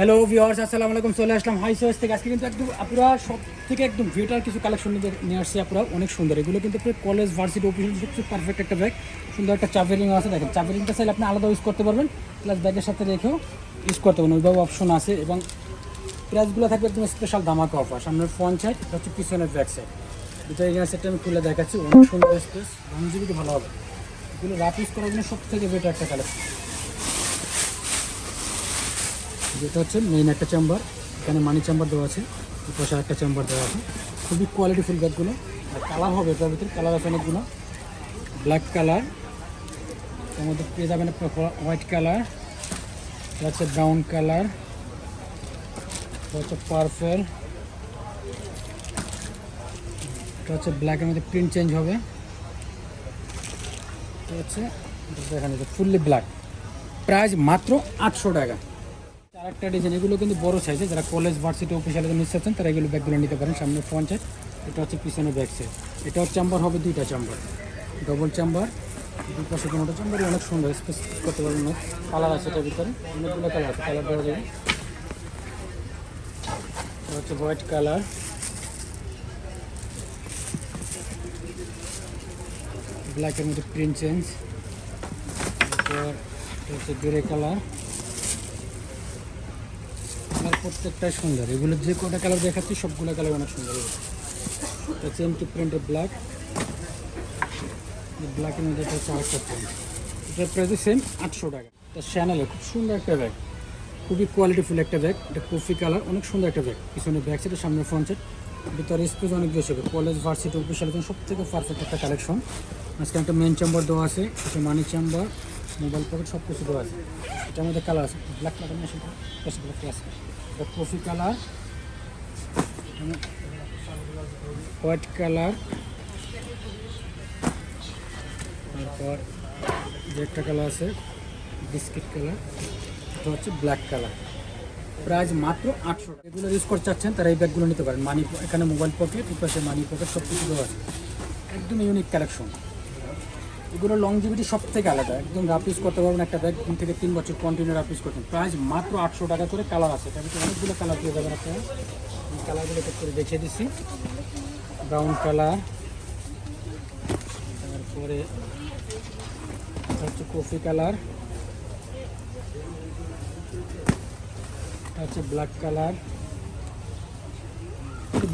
Hello viewers, আসসালামু আলাইকুম। চলে আসলাম হাই সোর্স থেকে। আজকে কিন্তু একদম আপনারা সব থেকে একদম ভিটার কিছু কালেকশন নিয়ে আসছি। আপনারা অনেক সুন্দর, এগুলো কিন্তু কলেজ ভার্সিটি অফিসিয়াল সবচেয়ে পারফেক্ট একটা ব্যাগ। সুন্দর একটা চাপেরিং আছে, দেখেন চাপেরিংটা চাইলে আপনি আলাদা ইউজ করতে পারবেন, প্লাস ব্যাগের সাথে রেখেও ইউজ করতে পারবেন, ওইভাবে অপশন আছে। এবং প্রাইসগুলো থাকবে একদম স্পেশাল ধামাকা অফার। সামনের ফ্রন্ট সাইড, এটা হচ্ছে পিছনের ব্যাক সাইড। দুটো এগিয়ে সেটটা আমি খুলে দেখাচ্ছি, অনেক সুন্দর স্পেস, লংজিভিটি ভালো হবে। এগুলো রাফ ইউজ করার জন্য সব থেকে বেটার একটা কালেকশন। যেটা হচ্ছে মেইন একটা চেম্বার, এখানে মানি চেম্বার দেওয়া আছে, পাশে একটা চেম্বার দেওয়া আছে। খুবই কোয়ালিটিফুল ব্যাগগুলো। আর কালার হবে এটার ভিতরে, কালার আছে অনেকগুলো। ব্ল্যাক কালার, এর মধ্যে পেয়ে যাবেন আপনার হোয়াইট কালার, এটা হচ্ছে ব্রাউন কালার, এটা হচ্ছে পার্পল, এটা হচ্ছে ব্ল্যাকের মধ্যে প্রিন্ট চেঞ্জ হবে, এটা হচ্ছে দেখেন ফুললি ব্ল্যাক। প্রাইস মাত্র 800 টাকা। আরেকটা ডিজাইন, এগুলো কিন্তু বড় সাইজে, যারা কলেজ ভার্সিটি অফিসিয়াল নিতে চাচ্ছেন তারা এগুলো ব্যাগগুলো নিতে পারেন। সামনে ফ্রন্ট সাইড, এটা হচ্ছে পিছনে ব্যাক সাইড। এটাও চেম্বার হবে, দুইটা চেম্বার, ডবল চেম্বার, দুই পাশে কোনোটা চেম্বারই অনেক সুন্দর, স্পেস করতে পারবেন না। কালার আছে এটার ভিতরে, অনেকগুলো কালার আছে, কালার দেওয়া যাবে। এটা হচ্ছে হোয়াইট কালার, ব্ল্যাকের মধ্যে প্রিন্ট চেঞ্জ, এটা হচ্ছে গ্রে কালার। কালার প্রত্যেকটাই সুন্দর, এগুলো যে কটা কালার দেখাচ্ছি সবগুলো কালার অনেক সুন্দর। এটা হচ্ছে এমটি প্রিন্টের ব্ল্যাক, ব্ল্যাকের মধ্যে এটা হচ্ছে আরেকটা প্রিন্ট। এটার প্রাইস সেম 800 টাকা। এটা শ্যানেলের খুব সুন্দর একটা ব্যাগ, খুবই কোয়ালিটিফুল একটা ব্যাগ। এটা কফি কালার, অনেক সুন্দর একটা ব্যাগ। পিছনে ব্যাক সাইড, সামনে ফ্রন্ট সাইড, ভিতরে স্পেস অনেক বেশি হবে। কলেজ ভার্সিটি অফিসিয়াল সব থেকে পারফেক্ট একটা কালেকশন। আজকে একটা মেন চেম্বার দেওয়া আছে, কিছু মানি চেম্বার, মোবাইল পকেট সব কিছু দেওয়া আছে। এটার মধ্যে কালার আছে, ব্ল্যাক কালার মেশিন, ব্ল্যাক আছে, এটা কফি কালার, হোয়াইট কালার, তারপর যে একটা কালার আছে বিস্কিট কালার, এটা হচ্ছে ব্ল্যাক কালার। প্রাইস মাত্র 800 টাকা। এগুলো ইউজ করতে চাচ্ছেন তারা এই ব্যাগগুলো নিতে পারেন। মানি, এখানে মোবাইল পকেট, পাশে মানি পকেট, সব কিছু দেওয়া আছে। একদম ইউনিক কালেকশন। এগুলো লংজিভিটি সব থেকে আলাদা, একদম রাফ ইউজ করতে পারবেন। একটা ব্যাগ 2 থেকে 3 বছর কন্টিনিউ রাফ ইউজ করতেন। প্রাইস মাত্র 800 টাকা করে। কালার আছে, তার ভিতরে অনেকগুলো কালার পেয়ে যাবেন আপনারা। এই কালারগুলো চেক করে দেখিয়ে দিচ্ছি। ব্রাউন কালার, তারপরে হচ্ছে কফি কালার, হচ্ছে ব্ল্যাক কালার।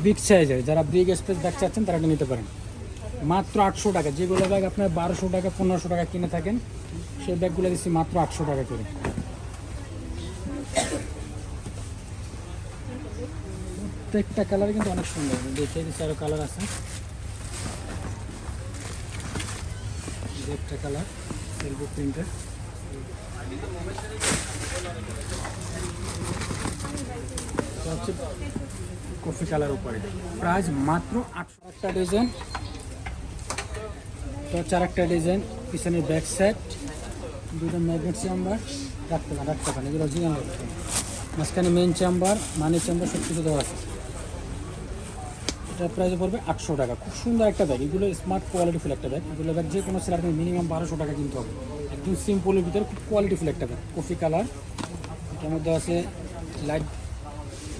বিগ সাইজের, যারা বিগ স্পেস ব্যাগ চাচ্ছেন তারা এটা নিতে পারেন। মাত্র 800 টাকা। যেগুলো ব্যাগ আপনার 1200 টাকা 1500 টাকা কিনে থাকেন, সেই ব্যাগগুলো দিচ্ছি মাত্র 800 টাকা করে। প্রত্যেকটা কালার কিন্তু অনেক সুন্দর, দেখিয়ে দিচ্ছি আরও কালার আছে। একটা কালার এলবো প্রিন্টের, হচ্ছে কফি কালার উপরে। প্রাইস মাত্র 800 টাকা। ডিজাইন, তো হচ্ছে আরেকটা ডিজাইন, পিছনের ব্যাক সাইড, দুটো ম্যাগনেট চেম্বার, রাখতে পারেন এগুলো অরিজিনাল। মাঝখানে মেন চেম্বার, মানি চেম্বার, সব কিছু দেওয়া আছে। এটার প্রাইস পড়বে 800 টাকা। খুব সুন্দর একটা ব্যাগ, এগুলো স্মার্ট কোয়ালিটিফুল একটা ব্যাগ। এগুলো ব্যাগ যে কোনো সেলার মিনিমাম 1200 টাকা কিনতে হবে। একদম সিম্পলের ভিতরে খুব কোয়ালিটিফুল একটা ব্যাগ। কফি কালার, এটার মধ্যে আছে লাইট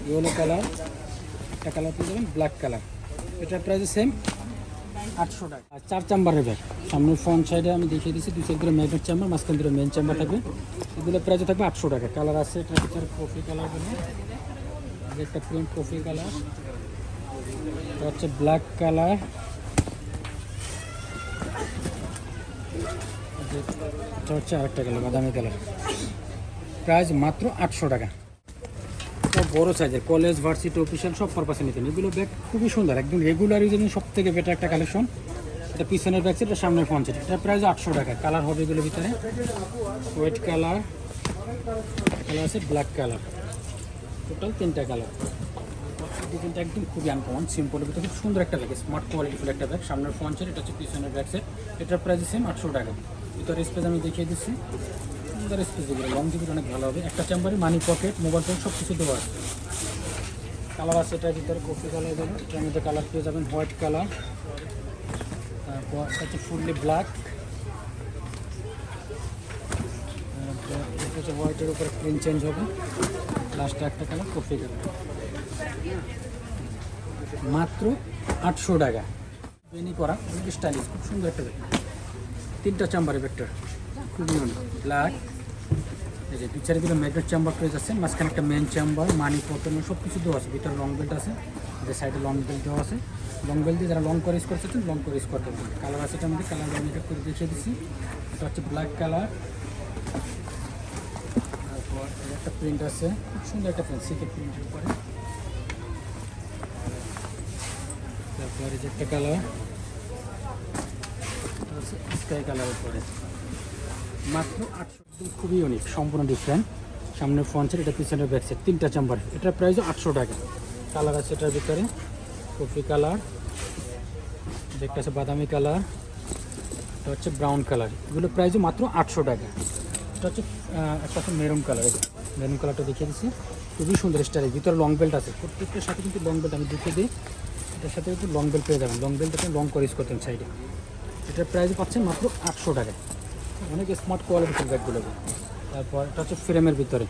ইয়েলো কালার, একটা কালার পেয়ে যাবেন ব্ল্যাক কালার। এটার প্রাইস সেম 800 টাকা। আর 4 চেম্বারের ব্যাগ, সামনের ফ্রন্ট সাইডে আমি দেখিয়ে দিচ্ছি, 2 সাইড ধরে ম্যাগনেট চেম্বার, মাঝখান ধরে মেন চেম্বার থাকবে। এগুলো প্রাইস থাকবে 800 টাকা। কালার আছে, এটার ভিতরে কফি কালার, একটা প্রিন্ট কফি কালার, এটা হচ্ছে ব্ল্যাক কালার, এটা হচ্ছে আরেকটা কালার বাদামি কালার। প্রাইস মাত্র 800 টাকা। বড় সাইজের কলেজ ভার্সিটি অফিসিয়াল সব পারপাসে নিতেন। এগুলো ব্যাগ খুবই সুন্দর, একদম রেগুলার ইউজের সব থেকে বেটার একটা কালেকশন। এটা পিছনের ব্যাগ সেট, এটা সামনের ফ্রন্ট সেট। এটা প্রাইস 800 টাকা। কালার হবে এগুলোর ভিতরে হোয়াইট কালার, কালার আছে ব্ল্যাক কালার, টোটাল 3টা কালার। ডিজাইনটা একদম খুবই আনকমন, সিম্পলের ভিতরে খুব সুন্দর একটা ব্যাগ, স্মার্ট কোয়ালিটিফুল একটা ব্যাগ। সামনের ফ্রন্ট সেট, এটা হচ্ছে পিছনের ব্যাগ সেট। এটার প্রাইস সেম 800 টাকা। ভিতরে স্পেস আমি দেখিয়ে দিচ্ছি, সুন্দর স্পেস, এগুলো লং জিবির অনেক ভালো হবে। একটা চেম্বারে মানি পকেট, মোবাইল ফোন সব কিছু দেওয়া আছে। কালার আছে এটার ভিতরে কফি কালার দেবেন, এটার মধ্যে কালার পেয়ে যাবেন হোয়াইট কালার, তারপর হচ্ছে ফুললি ব্ল্যাক, এটা হচ্ছে হোয়াইটের উপরে প্রিন্ট চেঞ্জ হবে। লাস্টে একটা কালার কফি কালার, মাত্র 800 টাকা। বেনি করা অনেক স্টাইলিশ, খুব সুন্দর একটা ব্যাগ। 3টা চেম্বারের ব্যাগটা খুবই অনেক ব্ল্যাক। এই যে 2-4 ম্যাগনেট চেম্বার পেয়ে যাচ্ছে, মাঝখানে একটা মেন চেম্বার, মানি পকেট সব কিছু দেওয়া আছে। ভিতরে লং বেল্ট আছে, যে সাইডে লং বেল্ট দেওয়া আছে। লং বেল্ট দিয়ে যারা লং করে ইউজ করতে চাচ্ছেন লং করে ইউজ করতে পারবেন। কালার আছে এটার মধ্যে, কালার আমি এটা করে দেখিয়ে দিচ্ছি। এটা হচ্ছে ব্ল্যাক কালার। তারপর একটা প্রিন্ট আছে, খুব সুন্দর একটা প্রিন্ট, সিকেট প্রিন্টের উপরে। তারপর এই যে একটা কালার স্কাই কালার উপরে, মাত্র 800। খুবই ইউনিক, সম্পূর্ণ ডিফারেন্ট। সামনে ফ্রন্ট সাইড, এটা পিছনের ব্যাক সাইড, 3টা চেম্বার। এটার প্রাইসও 800 টাকা। কালার আছে এটার ভিতরে কফি কালার, একটা আছে বাদামি কালার, এটা হচ্ছে ব্রাউন কালার। এগুলো প্রাইসও মাত্র 800 টাকা। এটা হচ্ছে একটা আছে মেরুন কালার, মেরুন কালারটা দেখিয়ে দিচ্ছি, খুবই সুন্দর স্টাইল। ভিতরে লং বেল্ট আছে, প্রত্যেকটার সাথে কিন্তু লং বেল্ট আমি দেখিয়ে দিই। এটার সাথে কিন্তু লং বেল্ট পেয়ে যাবেন, লং বেল্ট আপনি লং করে ইউজ করতেন সাইডে। এটার প্রাইস পাচ্ছেন মাত্র 800 টাকা। অনেক স্মার্ট কোয়ালিটির ব্যাগগুলো। তারপর এটা হচ্ছে ফ্রেমের ভিতরে,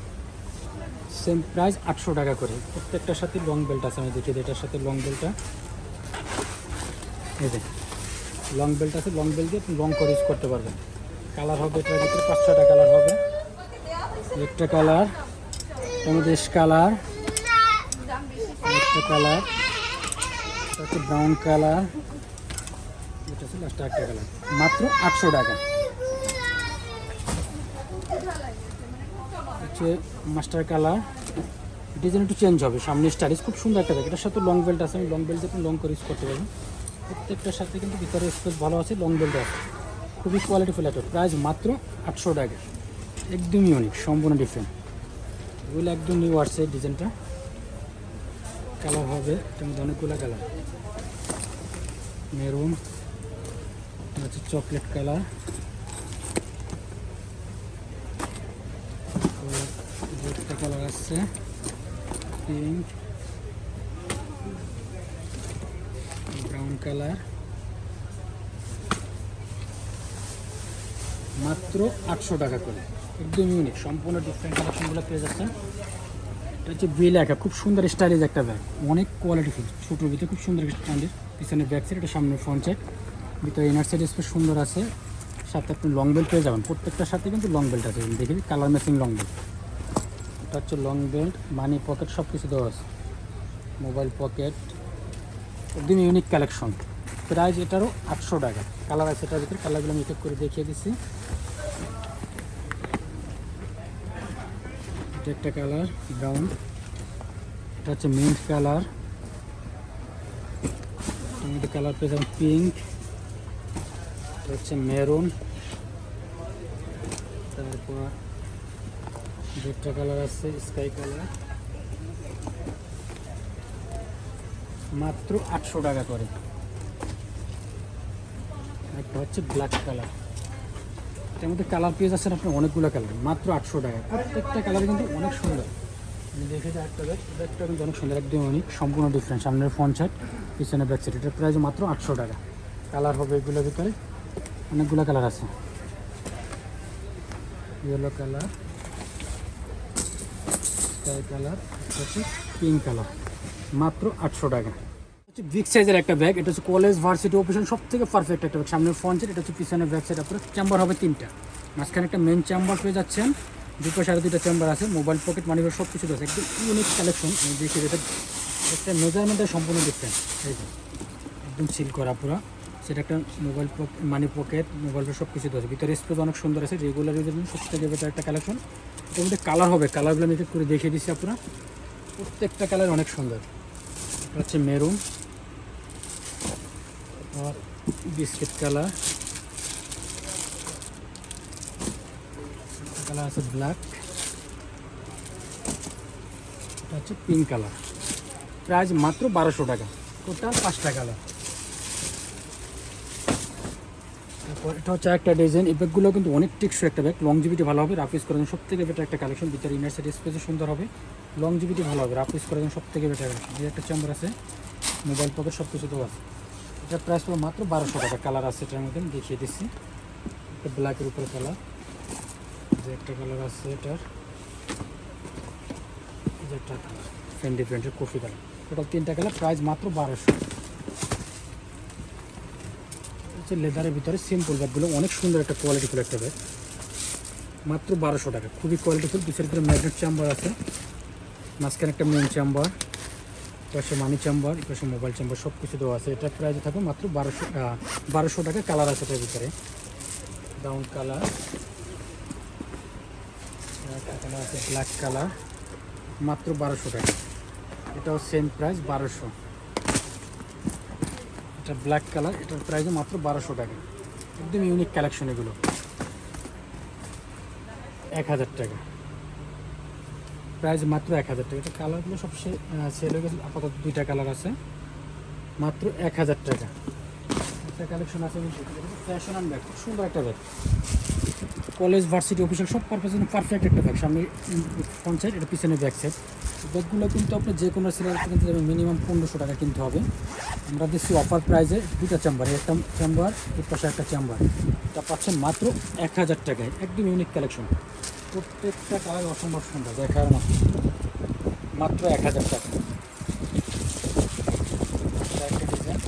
সেম প্রাইস 800 টাকা করে। প্রত্যেকটার সাথে লং বেল্ট আছে, আমি দেখিয়ে দিই। এটার সাথে লং বেল্টটা, এই যে লং বেল্ট আছে, লং বেল্ট দিয়ে আপনি লং করে ইউজ করতে পারবেন। কালার হবে এটার ভিতরে 5-6টা কালার হবে। একটা কালার, দেশ কালার, একটা কালার, এটা হচ্ছে ব্রাউন কালার, এটা হচ্ছে লাস্টে একটা কালার, মাত্র 800 টাকা। হচ্ছে মাস্টার কালার, ডিজাইন একটু চেঞ্জ হবে, সামনে স্টাইলিশ, খুব সুন্দর একটা ব্যাগ। এটার সাথে লং বেল্ট আছে, আমি লং বেল্ট দিয়ে লং করে ইউজ করতে পারবেন। প্রত্যেকটার সাথে কিন্তু ভিতরে স্পেস ভালো আছে, লং বেল্ট আছে, খুবই কোয়ালিটিফুল একটা। প্রাইস মাত্র 800 টাকা। একদমই ইউনিক, সম্পূর্ণ ডিফারেন্ট। এগুলো একদম নিউ আসছে ডিজাইনটা। কালার হবে এটার মধ্যে অনেকগুলো কালার, মেরুন, হচ্ছে চকলেট কালার, একটা কালার আসছে পিঙ্ক, ব্রাউন কালার, মাত্র 800 টাকা করে। একদম ইউনিক, সম্পূর্ণ ডিফারেন্ট কালেকশনগুলো পেয়ে যাচ্ছেন। এটা হচ্ছে লেখা, খুব সুন্দর স্টাইলিশ একটা ব্যাগ, অনেক কোয়ালিটিফুল, ছোটোর ভিতরে খুব সুন্দর স্ট্যান্ডের। পিছনে ব্যাক সাইড, এটা সামনে ফ্রন্ট সাইড, ভিতরে ইনার সাইড স্পেস সুন্দর আছে। সাথে আপনি লং বেল্ট পেয়ে যাবেন, প্রত্যেকটার সাথে কিন্তু লং বেল্ট আছে। দেখি কালার ম্যাচিং লং বেল্ট। এটা হচ্ছে লং বেল্ট, মানি পকেট সব কিছু দেওয়া আছে, মোবাইল পকেট, একদম ইউনিক কালেকশন। প্রাইস এটারও 800 টাকা। কালার আছে এটার ভিতরে, কালারগুলো আমি এক এক করে দেখিয়ে দিচ্ছি। এটা একটা কালার ব্রাউন, এটা হচ্ছে মিন্ট কালার, এটার কালার পেয়ে যাবেন পিঙ্ক, এটা হচ্ছে মেরুন, তারপর দুটা কালার আছে স্কাই কালার, মাত্র 800 টাকা করে। একটা হচ্ছে ব্ল্যাক কালার, এটার মধ্যে কালার পেয়ে যাচ্ছেন আপনি অনেকগুলো কালার, মাত্র 800 টাকা। প্রত্যেকটা কালার কিন্তু অনেক সুন্দর। আমি দেখে যাই একটা ব্যাগটা কিন্তু অনেক সুন্দর, একদম অনেক সম্পূর্ণ ডিফারেন্ট। সামনের ফ্রন্ট সাইড, পিছনে ব্যাক সাইড। এটার প্রাইস মাত্র 800 টাকা। কালার হবে এগুলোর ভিতরে অনেকগুলো কালার আছে, ইয়েলো কালার, স্কাই কালার, হচ্ছে পিঙ্ক কালার, মাত্র 800 টাকা। হচ্ছে বিগ সাইজের একটা ব্যাগ, এটা হচ্ছে কলেজ ভার্সিটি অফিসিয়াল সব থেকে পারফেক্ট একটা ব্যাগ। সামনের ফ্রন্ট সাইড, এটা হচ্ছে পিছনের ব্যাক সাইড। আপনার চেম্বার হবে 3টা, মাঝখানে একটা মেন চেম্বার পেয়ে যাচ্ছেন, দুটো সাড়ে 2টা চেম্বার আছে, মোবাইল পকেট, মানি ব্যাগ সব কিছু আছে। একদম ইউনিক কালেকশন। আমি দেখি এটা একটা মেজারমেন্টটা সম্পূর্ণ ডিফারেন্ট, এই যে একদম সিল করা পুরো। সেটা একটা মোবাইল মানি পকেট, মোবাইল সব কিছু আছে। ভিতরে স্পেস অনেক সুন্দর আছে, রেগুলার ইউজের জন্য সব থেকে বেটার একটা কালেকশন। এর মধ্যে কালার হবে, কালারগুলো আমি একটু করে দেখিয়ে দিচ্ছি আপনারা। প্রত্যেকটা কালার অনেক সুন্দর। এটা হচ্ছে মেরুন, আর বিস্কিট কালার, কালার আছে ব্ল্যাক, এটা হচ্ছে পিঙ্ক কালার। প্রাইস মাত্র 1200 টাকা। টোটাল 5টা কালার। তারপর এটা হচ্ছে একটা ডিজাইন। এই ব্যাগগুলো কিন্তু অনেক টেকসই একটা ব্যাগ, লংজিভিটি ভালো হবে, রাফ ইউজ করার জন্য সব থেকে বেটার একটা কালেকশন। ভিতরে ইনার সাইড স্পেসও সুন্দর হবে, লংজিভিটি ভালো হবে, রাফ ইউজ করার জন্য সব থেকে বেটার কালেকশন। এই একটা চেম্বার আছে, মোবাইল পকেট সব কিছু তো আছে। এটার প্রাইস পড়বে মাত্র 1200 টাকা। কালার আছে এটার মধ্যে, আমি দেখিয়ে দিচ্ছি। একটা ব্ল্যাকের উপরে কালার, যে একটা কালার আছে এটার, যেটা ফেন্ডি ব্র্যান্ডের কফি কালার, টোটাল 3টা কালার, প্রাইস মাত্র 1200। হচ্ছে লেদারের ভিতরে সিম্পল ব্যাগগুলো, অনেক সুন্দর একটা কোয়ালিটিফুল একটা ব্যাগ, মাত্র 1200 টাকা। খুবই কোয়ালিটিফুল, পিছের ভিতরে ম্যাগনেট চেম্বার আছে, মাঝখানে একটা মেন চেম্বার, পাশে মানি চেম্বার, পাশে মোবাইল চেম্বার, সব কিছু দেওয়া আছে। এটা প্রাইস থাকবে মাত্র 1200 টাকা। কালার আছে এটার ভিতরে, ব্রাউন কালার, একটা কালার আছে ব্ল্যাক কালার, মাত্র 1200 টাকা। এটাও সেম প্রাইস 1200। এটা ব্ল্যাক কালার, এটার প্রাইসও মাত্র 1200 টাকা। একদম ইউনিক কালেকশন এগুলো, 1000 টাকা প্রাইস, মাত্র 1000 টাকা। এটা কালারগুলো সব সেল হয়ে গেছে, আপাতত 2টা কালার আছে, মাত্র 1000 টাকা। একটা কালেকশন আছে ফ্যাশন অ্যান্ড ব্যাগ, খুব সুন্দর একটা ব্যাগ, কলেজ ভার্সিটি অফিসিয়াল সব পারপাসের জন্য পারফেক্ট একটা ব্যাগ। সামনে ফ্রন্ট সাইড, এটা পিছনে ব্যাক সাইড। ব্যাগগুলো কিন্তু আপনি যে কোনো সিরিয়াল কিনতে যাবেন মিনিমাম 1500 টাকা কিনতে হবে। আমরা দিচ্ছি অফার প্রাইসে 2টা চেম্বার, একটা চেম্বার এর পাশে একটা চেম্বার, এটা পাচ্ছেন মাত্র 1000 টাকায়। একদম ইউনিক কালেকশন, প্রত্যেকটা কালার অসম্ভব সুন্দর, দেখার মতো, মাত্র 1000 টাকা। একটা ডিজাইন,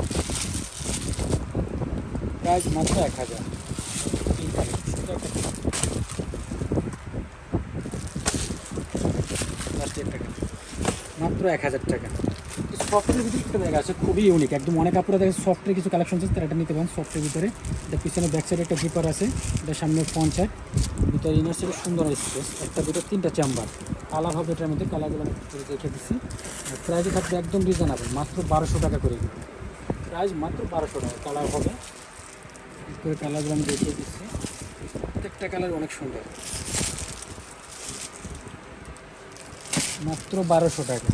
প্রাইস মাত্র 1000। মাত্র 1000 টাকা। সফটের ভিতরে একটা ব্যাগ আছে, খুবই ইউনিক, একদম অনেক আপনারা দেখেন সফটের কিছু কালেকশন আছে, তারা এটা নিতে পারেন। সফটের ভিতরে এটা পিছনে ব্যাক সাইডে একটা জিপার আছে, এটা সামনে ফ্রন্ট সাইড, ভিতরে ইনার সাইডে সুন্দর স্পেস, একটা দুটো 3টা চেম্বার। কালার হবে এটার মধ্যে, কালারগুলো আমি দেখে দিচ্ছি। প্রাইসে থাকবে একদম রিজনেবল, মাত্র 1200 টাকা করে। প্রাইস মাত্র 1200 টাকা। কালার হবে করে, কালারগুলো আমি দেখিয়ে দিচ্ছি, প্রত্যেকটা কালার অনেক সুন্দর, মাত্র 1200 টাকা।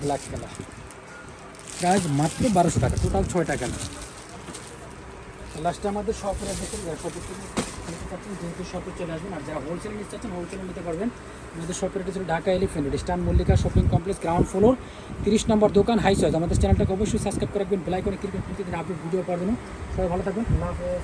ব্ল্যাক কালার, প্রাইস মাত্র 1200 টাকা। টোটাল 6টা কালার। লাস্টে আমাদের শপের যেহেতু শপে চলে আসবেন, আর যারা হোলসেলে নিতে চাচ্ছেন হোলসেলে নিতে পারবেন। আমাদের শপের এটা ছিল ঢাকা এলিফ্যান্ট রোড, স্টান Mallika shopping complex, ground floor, 30 নম্বর দোকান, হাই চয়েস। আমাদের চ্যানেলটাকে অবশ্যই সাবস্ক্রাইব করে রাখবেন, বেল আইকনে ক্লিক করে প্রতিদিন আপডেট ভিডিও পাওয়ার জন্য। সবাই ভালো থাকবেন, আল্লাহ হাফেজ।